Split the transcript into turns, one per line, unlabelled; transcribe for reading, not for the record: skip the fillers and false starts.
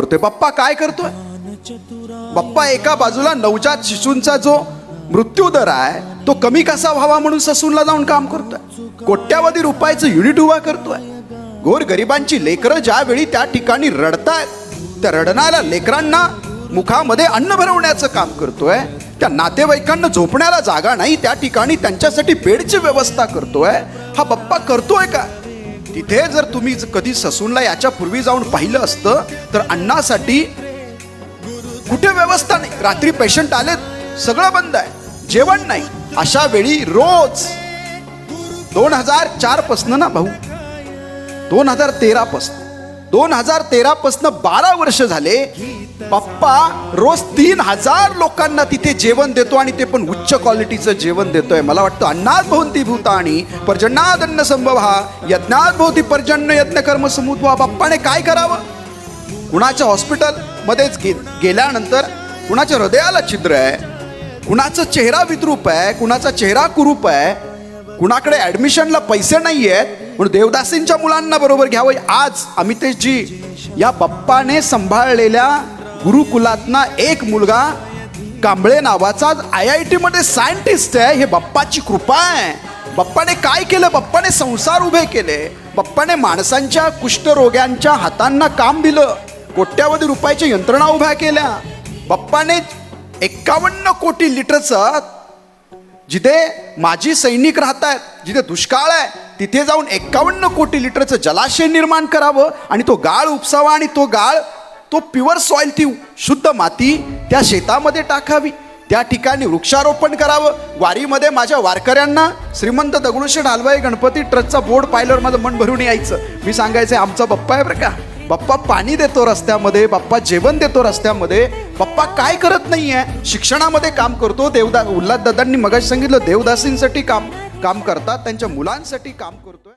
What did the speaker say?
करतोय. बाप्पा काय करतोय? बाप्पा एका बाजूला नवजात शिशूंचा जो मृत्यू दर आहे तो कमी कसा व्हावा म्हणून ससूनला जाऊन काम करतोय. कोट्यावधी रुपयाचं युनिट उभा करतोय. गोरगरिबांची लेकरं ज्यावेळी त्या ठिकाणी रडतायत त्या रडणाऱ्या लेकरांना मुखामध्ये अन्न भरवण्याचं काम करतोय. त्या नातेवाईकांना झोपण्याला जागा नाही त्या ठिकाणी त्यांच्यासाठी बेडची व्यवस्था करतोय. हा बाप्पा करतोय का? तिथे जर तुम्ही कधी ससूनला याच्या पूर्वी जाऊन पाहिलं असतं तर अन्नासाठी कुठे व्यवस्था नाही. रात्री पेशंट आलेत, सगळं बंद आहे, जेवण नाही. अशा वेळी रोज 2004 पासन ना भाऊ 2013 पासन 12 वर्ष झाले बाप्पा रोज 3000 लोकांना तिथे जेवण देतो आणि ते पण उच्च क्वालिटीचं जेवण देतोय. मला वाटतं अन्नात भवन्ति भूतानि पर्जन्यादन्न संभवा यज्ञात भवति पर्जन्य यज्ञ कर्म समुद्भवा. बाप्पाने काय करावं? कुणाच्या हॉस्पिटल मध्येच गेल्यानंतर कुणाच्या हृदयाला छिद्र आहे, कुणाचा चेहरा विद्रूप आहे, कुणाचा चेहरा कुरूप आहे, कुणाकडे ऍडमिशनला पैसे नाही आहेत म्हणून देवदासींच्या मुलांना बरोबर घ्यावं. आज अमितेशजी या बाप्पाने सांभाळलेल्या गुरुकुलातना एक मुलगा कांबळे नावाचा IIT मध्ये सायंटिस्ट आहे. हे बाप्पाची कृपा आहे. बाप्पाने काय केलं? बाप्पाने संसार उभे केले. बाप्पाने माणसांच्या कुष्ठरोग्यांच्या हातांना काम दिलं. कोट्यावधी रुपयाच्या यंत्रणा उभ्या केल्या. बाप्पाने 51 कोटी लिटरचं जिथे माजी सैनिक राहत आहेत, जिथे दुष्काळ आहे तिथे जाऊन 51 कोटी लिटरचं जलाशय निर्माण करावं आणि तो गाळ उपसावा आणि तो गाळ तो प्युअर सॉइल ती शुद्ध माती त्या शेतामध्ये टाकावी. त्या ठिकाणी वृक्षारोपण करावं. वारीमध्ये माझ्या वारकऱ्यांना श्रीमंत दगडूशेठ हलवाई गणपती ट्रस्टचा बोर्ड पाहिल्यावर माझं मन भरून यायचं. मी सांगायचं आमचा बाप्पा आहे बरं का. बाप्पा पाणी देतो रस्त्यामध्ये, बाप्पा जेवण देतो रस्त्यामध्ये. बाप्पा काय करत नाहीये? शिक्षणामध्ये काम करतो. उल्हास दादांनी मगाशी सांगितलं देवदासींसाठी काम करतात, त्यांच्या मुलांसाठी काम करतोय.